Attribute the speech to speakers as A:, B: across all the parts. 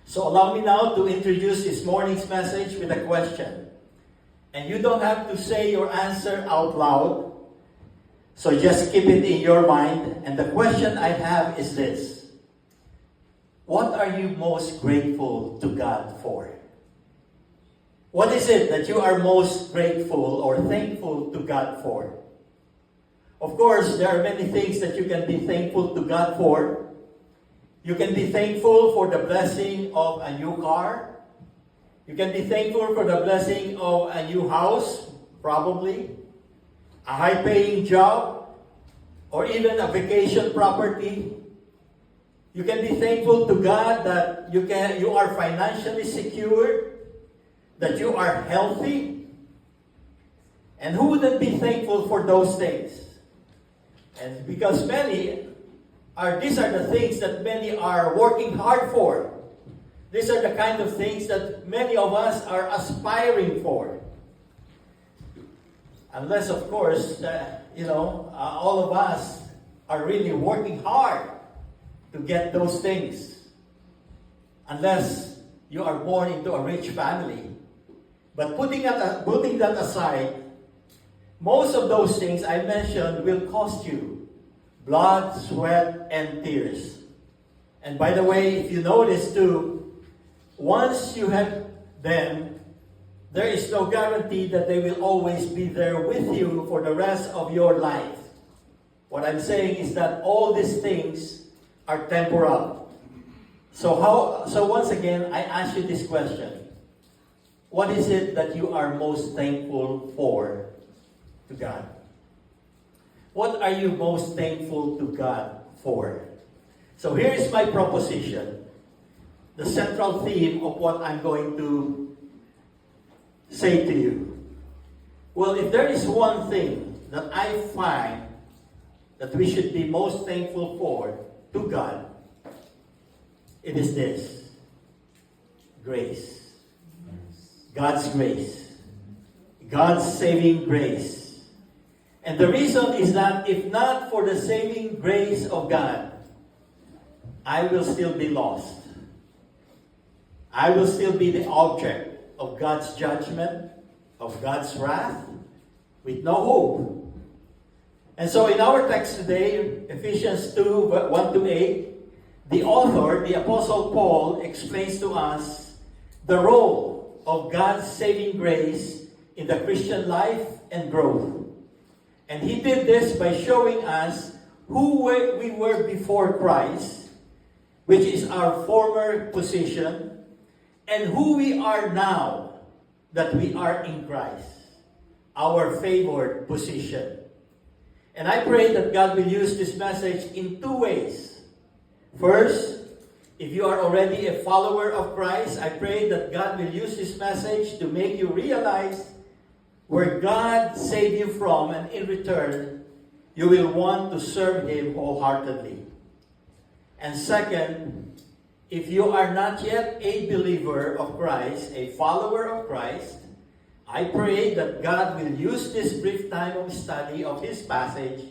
A: So allow me now to introduce this morning's message with a question. And you don't have to say your answer out loud. So just keep it in your mind. And the question I have is this. What are you most grateful to God for? What is it that you are most grateful or thankful to God for? Of course, there are many things that you can be thankful to God for. You can be thankful for the blessing of a new car. You can be thankful for the blessing of a new house, probably, a high-paying job, or even a vacation property. You can be thankful to God that you are financially secure, that you are healthy. And who wouldn't be thankful for those things? And because these are the things that many are working hard for. These are the kind of things that many of us are aspiring for. Unless, of course, all of us are really working hard to get those things. Unless you are born into a rich family. But putting that aside, most of those things I mentioned will cost you blood, sweat, and tears. And by the way, if you notice too, once you have them, there is no guarantee that they will always be there with you for the rest of your life. What I'm saying is that all these things are temporal. So once again, I ask you this question. What is it that you are most thankful for to God? What are you most thankful to God for? So here is my proposition. The central theme of what I'm going to say to you. Well, if there is one thing that I find that we should be most thankful for to God, it is this. Grace. God's grace. God's saving grace. And the reason is that if not for the saving grace of God, I will still be lost. I will still be the object of God's judgment, of God's wrath, with no hope. And so in our text today, Ephesians 2, 1-8, the author, the Apostle Paul, explains to us the role of God's saving grace in the Christian life and growth. And he did this by showing us who we were before Christ, which is our former position, and who we are now that we are in Christ, our favored position. And I pray that God will use this message in two ways. First, if you are already a follower of Christ, I pray that God will use this message to make you realize where God saved you from, and in return, you will want to serve Him wholeheartedly. And second, if you are not yet a believer of Christ, a follower of Christ, I pray that God will use this brief time of study of His passage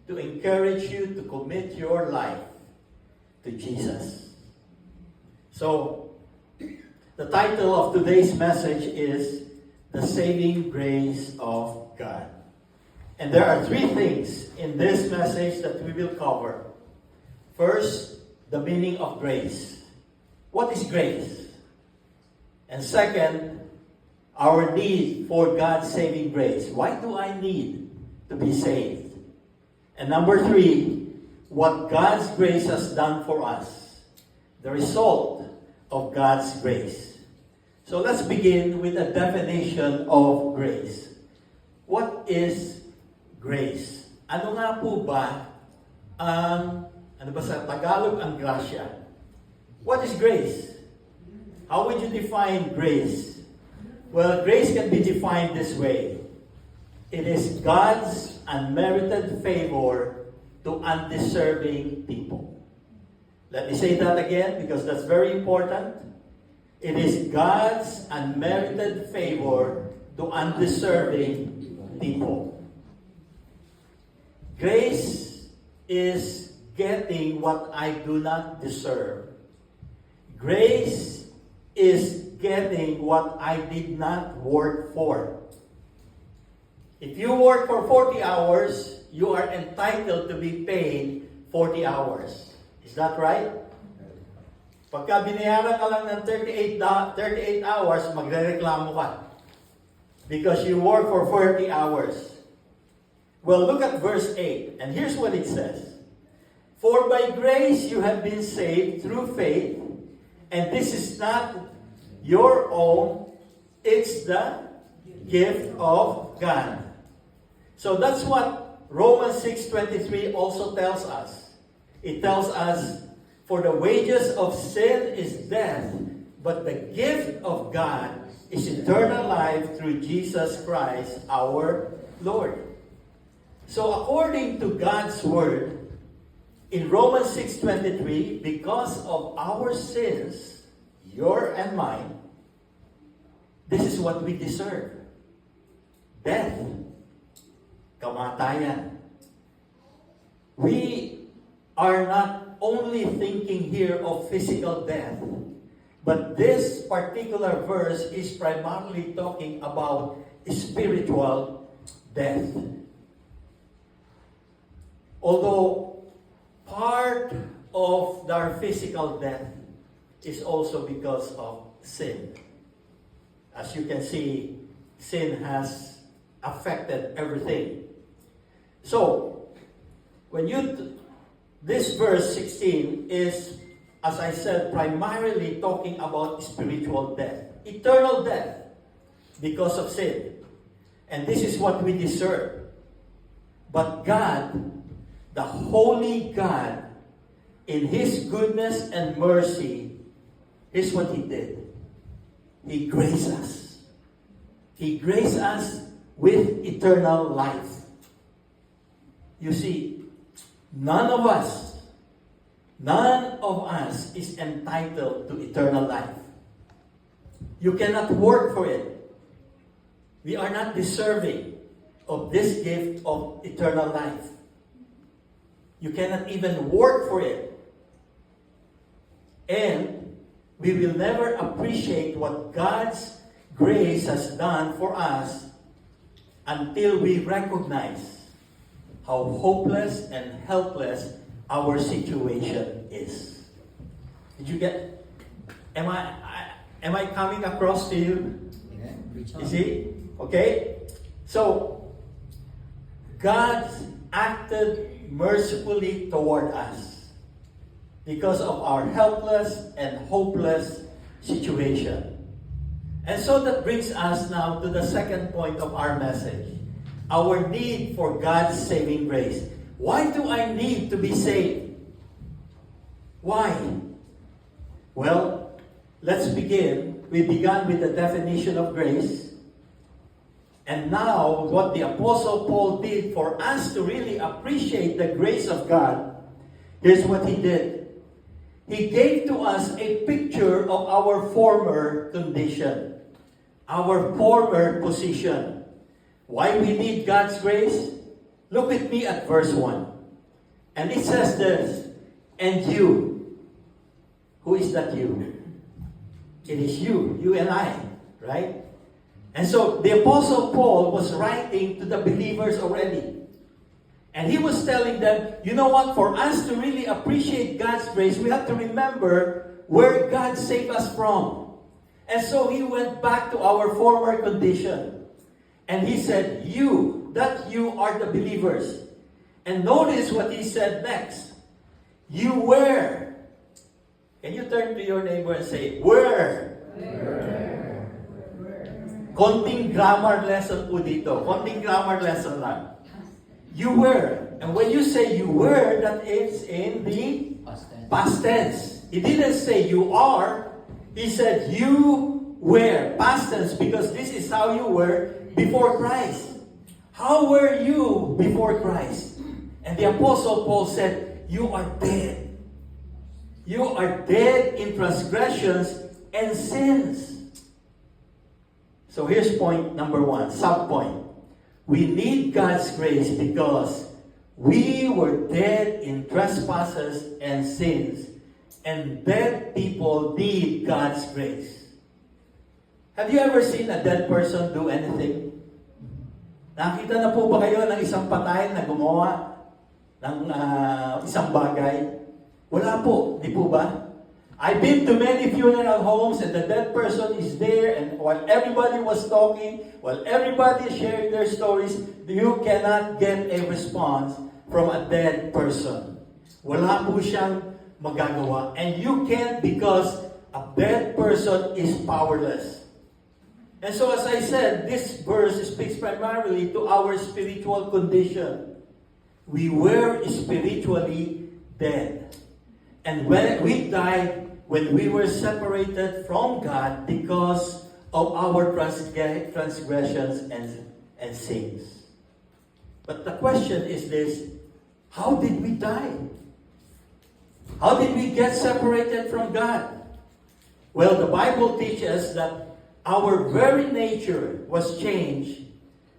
A: to encourage you to commit your life to Jesus. So, the title of today's message is The Saving Grace of God. And there are three things in this message that we will cover. First, the meaning of grace. What is grace? And second, our need for God's saving grace. Why do I need to be saved? And number three, what God's grace has done for us. The result of God's grace. So let's begin with a definition of grace. What is grace? Ano nga po ba ang, sa Tagalog ang grasya? What is grace? How would you define grace? Well, grace can be defined this way. It is God's unmerited favor to undeserving people. Let me say that again because that's very important. It is God's unmerited favor to undeserving people. Grace is getting what I do not deserve. Grace is getting what I did not work for. If you work for 40 hours, you are entitled to be paid 40 hours. Is that right? Pagka binayaran ka lang ng 38 hours, magrereklamo ka. Because you work for 40 hours. Well, look at verse 8. And here's what it says. For by grace you have been saved through faith, and this is not your own, it's the gift of God. So that's what Romans 6:23 also tells us. It tells us, for the wages of sin is death, but the gift of God is eternal life through Jesus Christ our Lord. So according to God's word, in Romans 6:23, because of our sins, your and mine, this is what we deserve. Death. Kamatayan. We are not only thinking here of physical death, but this particular verse is primarily talking about spiritual death. Although part of our physical death is also because of sin. As you can see, sin has affected everything. So, this verse 16 is, as I said, primarily talking about spiritual death, eternal death, because of sin. And this is what we deserve. But God, the holy God, in His goodness and mercy, here's what He did. He graced us. He graced us with eternal life. You see, none of us is entitled to eternal life. You cannot work for it. We are not deserving of this gift of eternal life. You cannot even work for it. And we will never appreciate what God's grace has done for us until we recognize how hopeless and helpless our situation is. Did you get? Am I coming across to you? You see? Okay? So, God acted mercifully toward us because of our helpless and hopeless situation. And so that brings us now to the second point of our message. Our need for God's saving grace. Why do I need to be saved? Why? Well, let's begin. We began with the definition of grace. And now, what the Apostle Paul did for us to really appreciate the grace of God, here's what he did. He gave to us a picture of our former condition, our former position. Why we need God's grace? Look with me at verse 1. And it says this, and you. Who is that you? It is you and I, right? And so the Apostle Paul was writing to the believers already. And he was telling them, you know what, for us to really appreciate God's grace, we have to remember where God saved us from. And so he went back to our former condition. And he said, you are the believers. And notice what he said next. You were. Can you turn to your neighbor and say, were? Konting grammar lesson po dito. Konting grammar lesson lang. You were. And when you say you were, that is in the past tense. He didn't say you are. He said you were. Past tense, because this is how you were before Christ. How were you before Christ? And the Apostle Paul said, you are dead. You are dead in transgressions and sins. So here's point number 1, sub-point. We need God's grace because we were dead in trespasses and sins, And dead people need God's grace. Have you ever seen a dead person do anything? Nakita na po ba kayo ng isang patay na gumawa ng isang bagay? Wala po, di po ba? I've been to many funeral homes and the dead person is there, and while everybody was talking, while everybody is sharing their stories, you cannot get a response from a dead person. Wala po siyang magagawa. And you can't, because a dead person is powerless. And so as I said, this verse speaks primarily to our spiritual condition. We were spiritually dead. And when we died, when we were separated from God because of our transgressions and sins. But the question is this: how did we die? How did we get separated from God? Well, the Bible teaches that our very nature was changed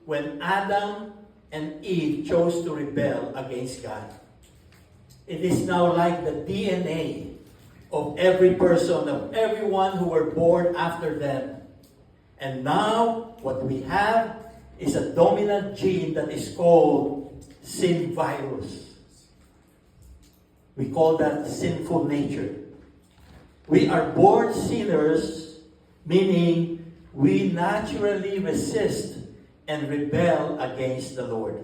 A: when Adam and Eve chose to rebel against God. It is now like the DNA of every person, of everyone who were born after them. And now, what we have is a dominant gene that is called sin virus. We call that sinful nature. We are born sinners, meaning we naturally resist and rebel against the Lord.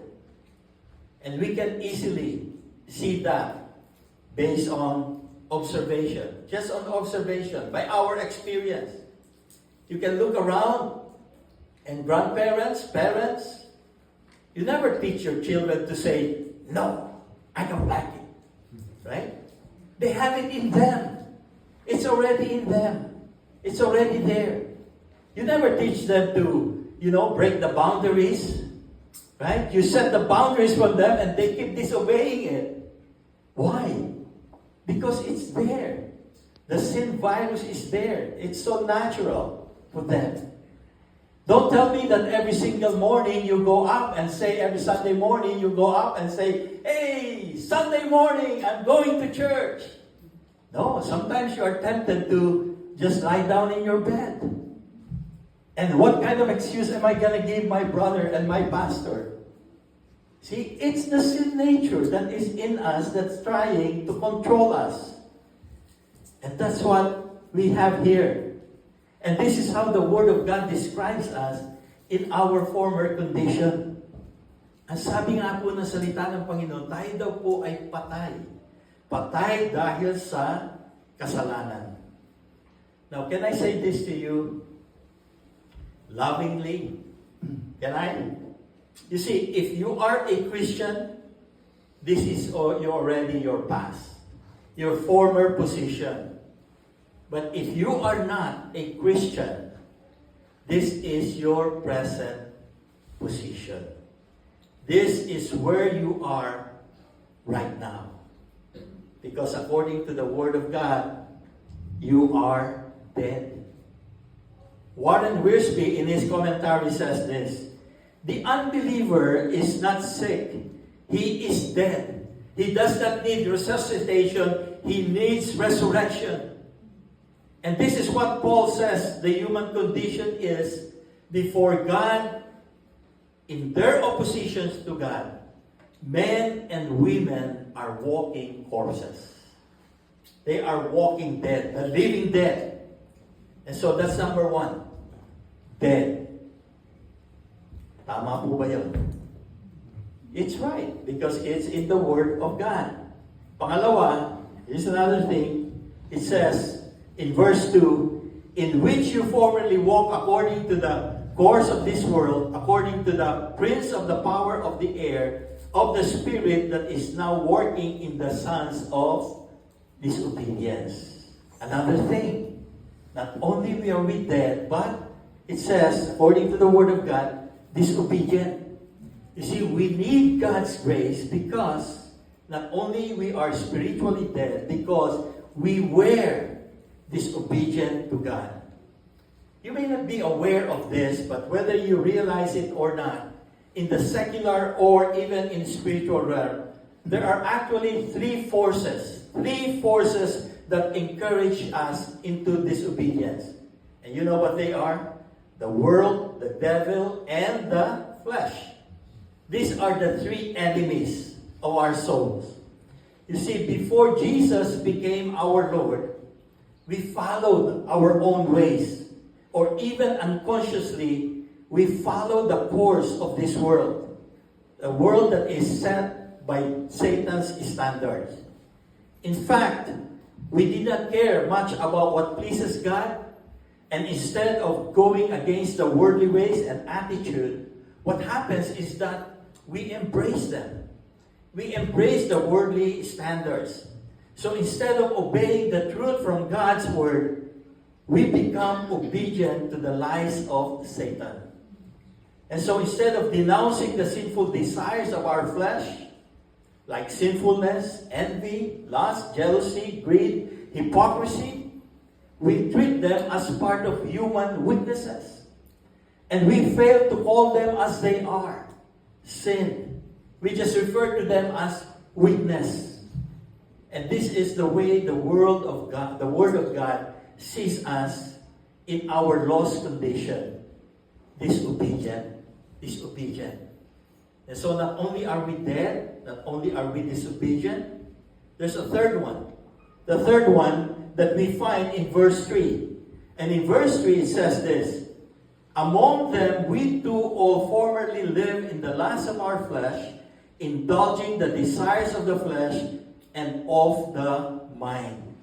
A: And we can easily see that based on observation, just on observation, by our experience. You can look around, and grandparents, parents, you never teach your children to say, no, I don't like it. Right? They have it in them. It's already in them. It's already there. You never teach them to, break the boundaries. Right? You set the boundaries for them and they keep disobeying it. Why? Because it's there. The sin virus is there. It's so natural for them. Don't tell me that every single morning you go up and say, every Sunday morning you go up and say, hey, Sunday morning, I'm going to church. No, sometimes you are tempted to just lie down in your bed. And what kind of excuse am I going to give my brother and my pastor? See, it's the sin nature that is in us that's trying to control us. And that's what we have here. And this is how the Word of God describes us in our former condition. Ang sabi nga po ng salita ng Panginoon, tayo daw po ay patay. Patay dahil sa kasalanan. Now, can I say this to you lovingly? Can I? You see, if you are a Christian, this is already your past, your former position. But if you are not a Christian, this is your present position. This is where you are right now. Because according to the Word of God, you are dead. Warren Wiersbe in his commentary says this: the unbeliever is not sick. He is dead. He does not need resuscitation. He needs resurrection. And this is what Paul says the human condition is before God. In their oppositions to God, men and women are walking corpses. They are walking dead, a living dead. And so that's number one. Dead. Tama po ba yun? It's right, because it's in the Word of God. Pangalawa, here's another thing. It says in verse 2, in which you formerly walked according to the course of this world, according to the prince of the power of the air, of the spirit that is now working in the sons of disobedience. Another thing, not only we are we dead, but it says, according to the Word of God, disobedient. You see, we need God's grace because not only we are spiritually dead, because we were disobedient to God. You may not be aware of this, but whether you realize it or not, in the secular or even in spiritual realm, there are actually three forces that encourage us into disobedience. And you know what they are? The world, the devil, and the flesh. These are the three enemies of our souls. You see, before Jesus became our Lord, we followed our own ways. Or even unconsciously, we follow the course of this world. A world that is set by Satan's standards. In fact, we did not care much about what pleases God, and instead of going against the worldly ways and attitude, what happens is that we embrace them. We embrace the worldly standards. So instead of obeying the truth from God's word, we become obedient to the lies of Satan. And so instead of denouncing the sinful desires of our flesh, like sinfulness, envy, lust, jealousy, greed, hypocrisy, we treat them as part of human weaknesses. And we fail to call them as they are, sin. We just refer to them as weakness. And this is the way the world of God, the Word of God, sees us in our lost condition. Disobedient. And so not only are we dead, not only are we disobedient, there's a third one. The third one that we find in verse 3. And in verse 3 it says this, among them we too all formerly lived in the lust of our flesh, indulging the desires of the flesh and of the mind.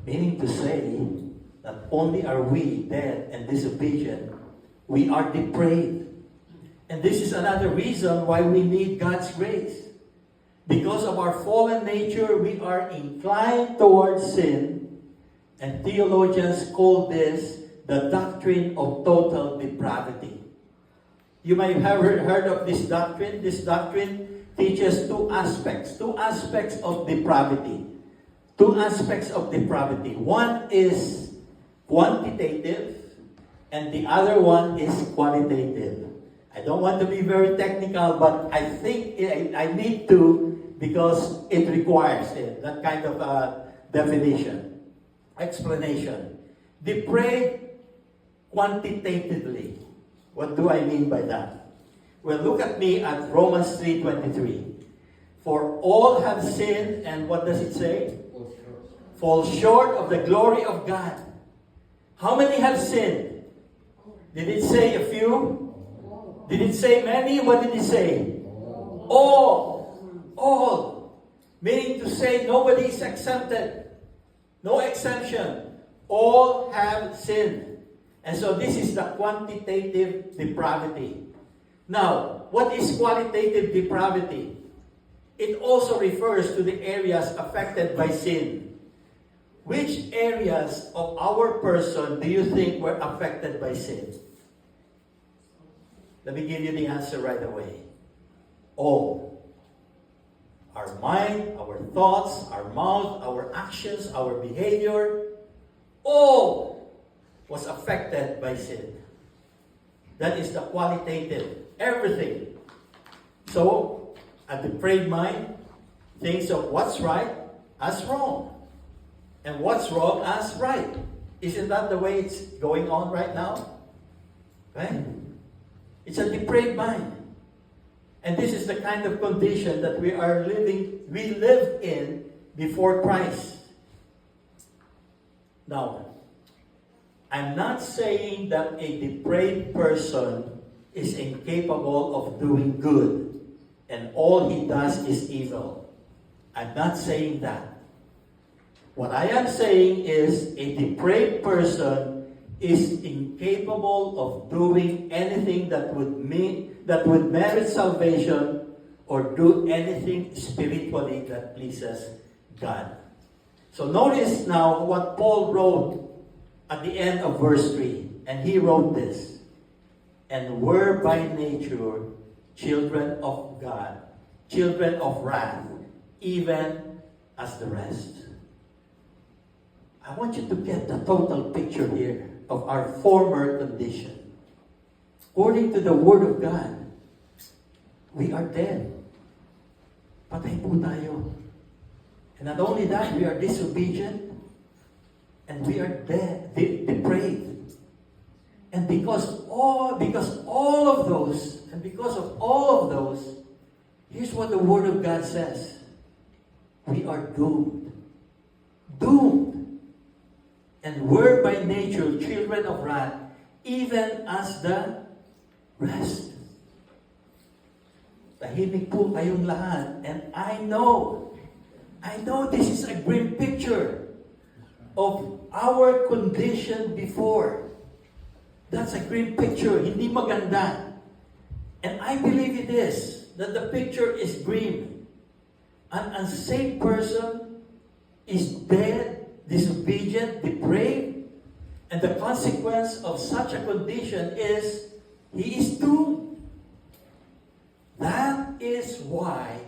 A: Meaning to say, not only are we dead and disobedient, we are depraved. And this is another reason why we need God's grace. Because of our fallen nature, we are inclined towards sin, and theologians call this the doctrine of total depravity. You might have heard of this doctrine. This doctrine teaches two aspects of depravity. Two aspects of depravity. One is quantitative, and the other one is qualitative. I don't want to be very technical, but I think I need to because it requires that kind of definition, explanation. Depraved quantitatively. What do I mean by that? Well, look at me at Romans 3:23. For all have sinned, and what does it say? Fall short of the glory of God. How many have sinned? Did it say a few? Did it say many? What did it say? All. All. Meaning to say nobody is exempted. No exemption. All have sinned. And so this is the quantitative depravity. Now, what is qualitative depravity? It also refers to the areas affected by sin. Which areas of our person do you think were affected by sin? Let me give you the answer right away. All. Our mind, our thoughts, our mouth, our actions, our behavior, all was affected by sin. That is the qualitative. Everything. So, a depraved mind thinks of what's right as wrong. And what's wrong as right. Isn't that the way it's going on right now? Right? It's a depraved mind. And this is the kind of condition that we live in before Christ. Now, I'm not saying that a depraved person is incapable of doing good and all he does is evil. I'm not saying that. What I am saying is a depraved person is incapable of doing anything that would merit salvation or do anything spiritually that pleases God. So notice now what Paul wrote at the end of verse 3. And he wrote this, and were by nature children of God, children of wrath, even as the rest. I want you to get the total picture here of our former condition. According to the Word of God, we are dead. Patay po tayo. And not only that, we are disobedient and we are depraved. And because of all of those, here's what the Word of God says. We are doomed. Doomed. And we're by nature children of wrath, even as the rest. Tahimik po kayong lahat. And I know this is a grim picture of our condition before. That's a grim picture. Hindi maganda. And I believe it is, that the picture is grim. An unsaved person is dead, disobedient, depraved, and the consequence of such a condition is he is doomed. That is why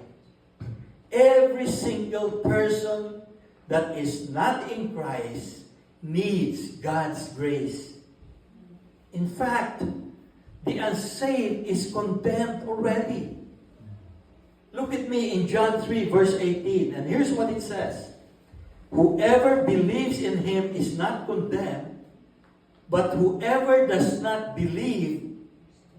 A: every single person that is not in Christ needs God's grace. In fact, the unsaved is condemned already. Look at me in John 3 verse 18, and here's what it says. Whoever believes in him is not condemned, but whoever does not believe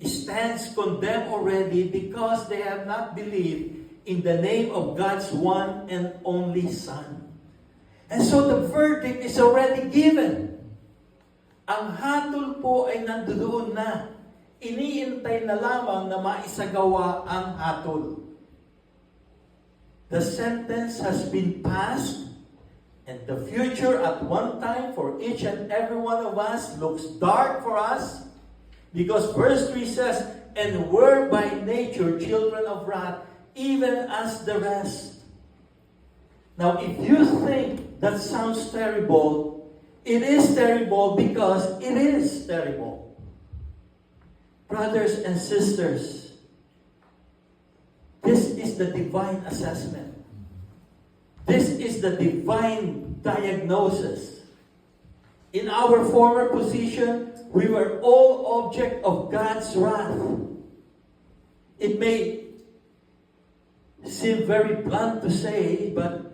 A: stands condemned already because they have not believed in the name of God's one and only Son. And so the verdict is already given. Ang hatol po ay nandoon na. Iniintay na lamang na maisagawa ang hatol. The sentence has been passed, and the future at one time for each and every one of us looks dark for us, because verse 3 says, and we're by nature children of wrath, even as the rest. Now, if you think that sounds terrible, it is terrible because it is terrible. Brothers and sisters, this is the divine assessment. This is the divine diagnosis. In our former position, we were all object of God's wrath. It may seem very blunt to say, but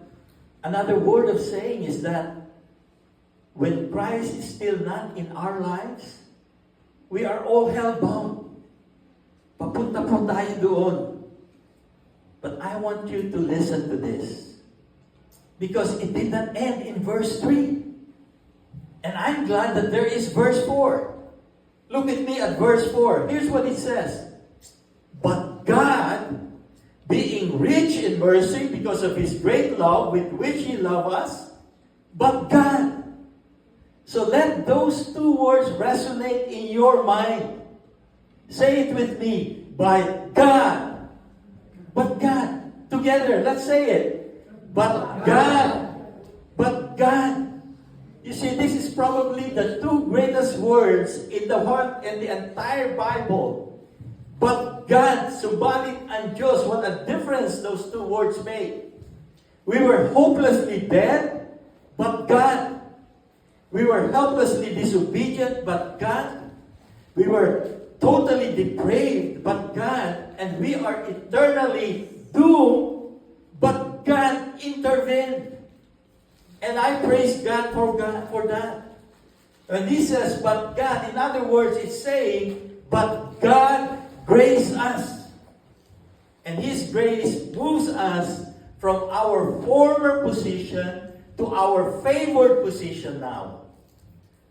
A: another word of saying is that when Christ is still not in our lives, we are all hell-bound. Papunta po tayo doon. But I want you to listen to this. Because it did not end in verse 3. And I'm glad that there is verse 4. Look at me at verse 4. Here's what it says. But God, being rich in mercy because of His great love with which He loved us, but God. So let those two words resonate in your mind. Say it with me. By God. But God. Together, let's say it. But God. But God. You see, this is probably the two greatest words in the entire Bible. But God, subalit ang Diyos, what a difference those two words make. We were hopelessly dead, but God. We were helplessly disobedient, but God. We were totally depraved, but God. And we are eternally doomed, but God intervened. And I praise God for that. When He says, but God, in other words, it's saying, but God graced us. And His grace moves us from our former position to our favored position now.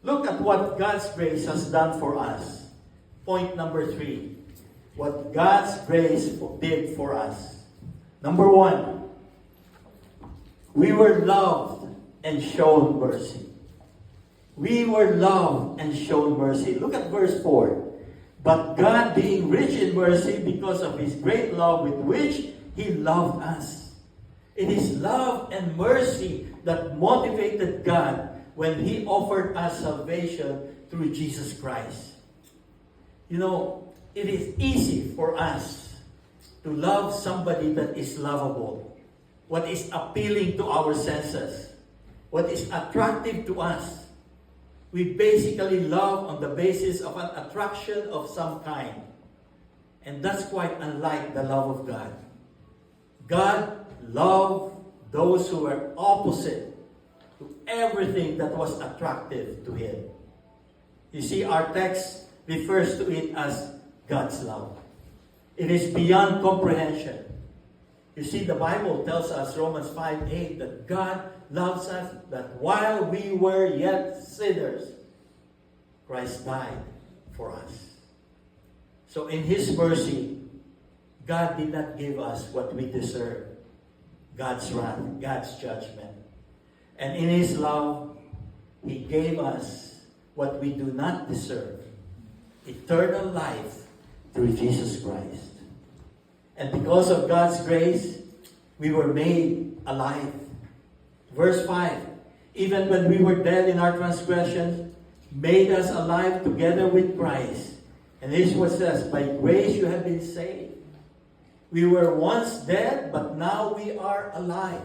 A: Look at what God's grace has done for us. Point number 3. What God's grace did for us. Number 1. We were loved and shown mercy. We were loved and shown mercy. Look at verse 4. But God, being rich in mercy because of His great love with which He loved us. It is love and mercy that motivated God when He offered us salvation through Jesus Christ. You know, it is easy for us to love somebody that is lovable. What is appealing to our senses. What is attractive to us. We basically love on the basis of an attraction of some kind. And that's quite unlike the love of God. God loved those who were opposite to everything that was attractive to him. You see, our text refers to it as God's love. It is beyond comprehension. You see, the Bible tells us, Romans 5:8, that God loves us, that while we were yet sinners, Christ died for us. So in His mercy, God did not give us what we deserve. God's wrath, God's judgment. And in His love, He gave us what we do not deserve. Eternal life through Jesus Christ. And because of God's grace, we were made alive. Verse 5, even when we were dead in our transgressions, made us alive together with Christ. And this is what it says, by grace you have been saved. We were once dead, but now we are alive.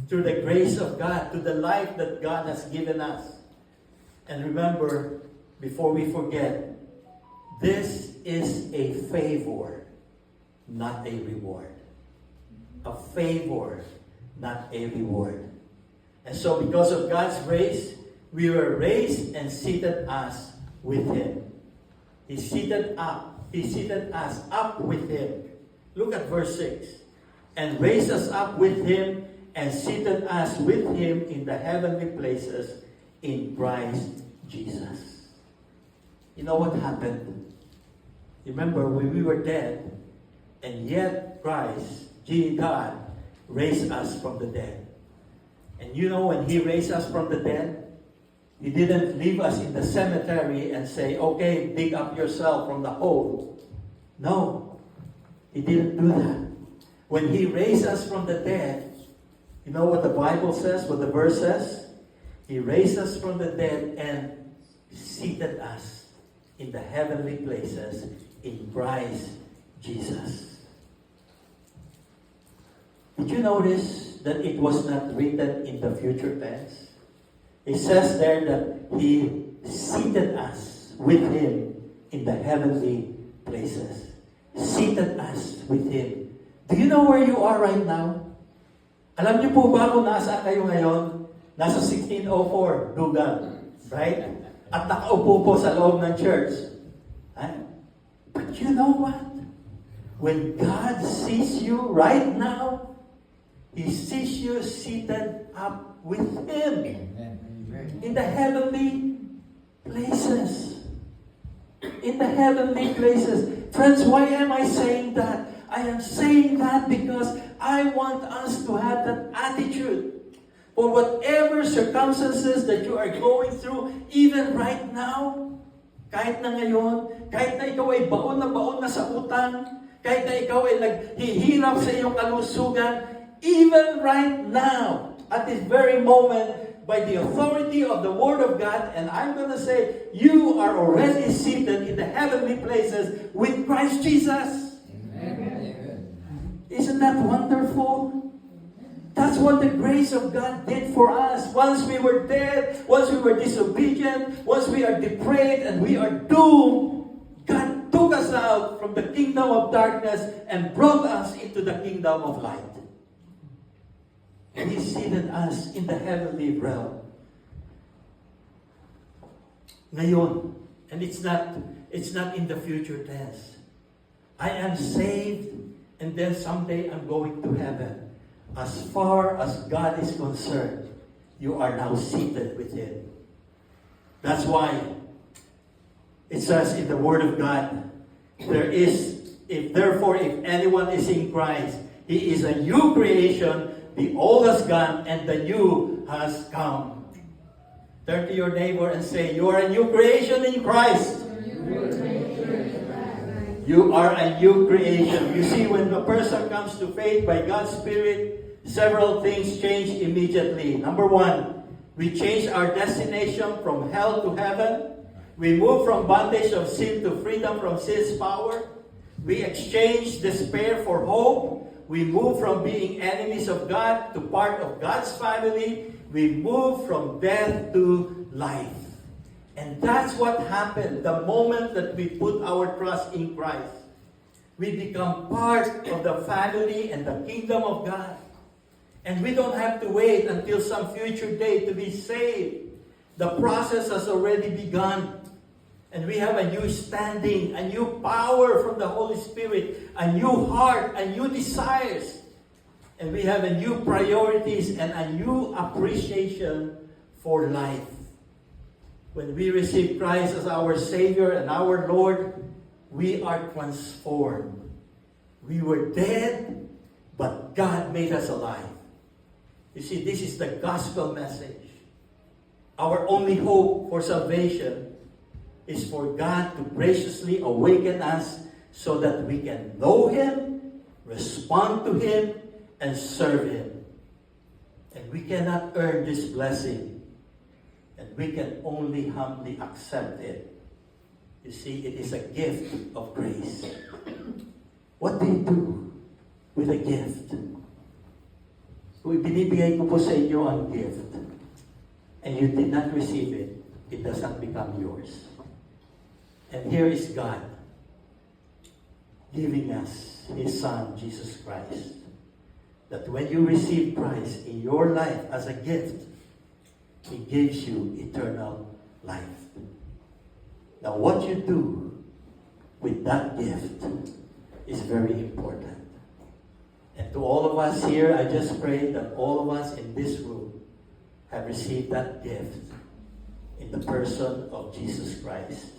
A: Through the grace of God, to the life that God has given us. And remember, before we forget, this is a favor, not a reward. A favor, not a reward. And so because of God's grace, we were raised and seated us with Him. He seated us up with Him. Look at verse 6. And raised us up with Him and seated us with Him in the heavenly places in Christ Jesus. You know what happened? Remember, when we were dead, and yet Christ, God, raised us from the dead. And you know, when He raised us from the dead, He didn't leave us in the cemetery and say, okay, dig up yourself from the hole. No, He didn't do that. When He raised us from the dead, you know what the Bible says, what the verse says? He raised us from the dead and seated us in the heavenly places in Christ Jesus. Did you notice that it was not written in the future tense? It says there that He seated us with Him in the heavenly places. Seated us with Him. Do you know where you are right now? Alam niyo po ba kung nasaan kayo ngayon? Nasa 1604, Dugan. Right? At nakaupo po sa loob ng church. But you know what? When God sees you right now, He sees you seated up with Him. Amen. In the heavenly places. In the heavenly places. Friends, why am I saying that? I am saying that because I want us to have that attitude. For whatever circumstances that you are going through, even right now, kahit na ngayon, kahit na ikaw ay baon na sa utang, kahit na ikaw ay naghihirap sa iyong kalusugan, even right now, at this very moment, by the authority of the Word of God, and I'm going to say, you are already seated in the heavenly places with Christ Jesus. Amen. Isn't that wonderful? That's what the grace of God did for us. Once we were dead, once we were disobedient, once we are depraved and we are doomed, God took us out from the kingdom of darkness and brought us into the kingdom of light. And He seated us in the heavenly realm. Ngayon, and it's not in the future tense. I am saved, and then someday I'm going to heaven. As far as God is concerned, you are now seated with Him. That's why it says in the Word of God, therefore if anyone is in Christ, he is a new creation. The old has gone and the new has come. Turn to your neighbor and say, you are a new creation in Christ. You are a new creation. You see, when a person comes to faith by God's Spirit, several things change immediately. Number one, we change our destination from hell to heaven. We move from bondage of sin to freedom from sin's power. We exchange despair for hope. We move from being enemies of God to part of God's family. We move from death to life. And that's what happened the moment that we put our trust in Christ. We become part of the family and the kingdom of God. And we don't have to wait until some future day to be saved. The process has already begun. And we have a new standing, a new power from the Holy Spirit, a new heart, a new desires. And we have a new priorities and a new appreciation for life. When we receive Christ as our Savior and our Lord, we are transformed. We were dead, but God made us alive. You see, this is the gospel message. Our only hope for salvation is for God to graciously awaken us so that we can know Him, respond to Him, and serve Him. And we cannot earn this blessing. And we can only humbly accept it. You see, it is a gift of grace. What do you do with a gift? Kung ibinibigay ko po sa inyo ang gift, and you did not receive it, it does not become yours. And here is God giving us His Son, Jesus Christ. That when you receive Christ in your life as a gift, He gives you eternal life. Now what you do with that gift is very important. And to all of us here, I just pray that all of us in this room have received that gift in the person of Jesus Christ.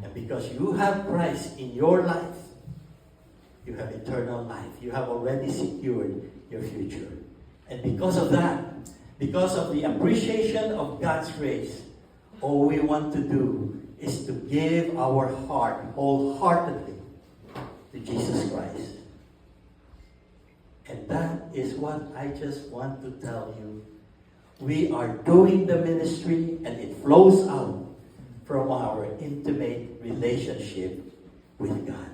A: And because you have Christ in your life, you have eternal life. You have already secured your future. And because of that, because of the appreciation of God's grace, all we want to do is to give our heart wholeheartedly to Jesus Christ. And that is what I just want to tell you. We are doing the ministry and it flows out from our intimate relationship with God.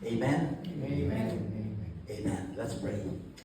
A: Amen?
B: Amen.
A: Amen. Let's pray.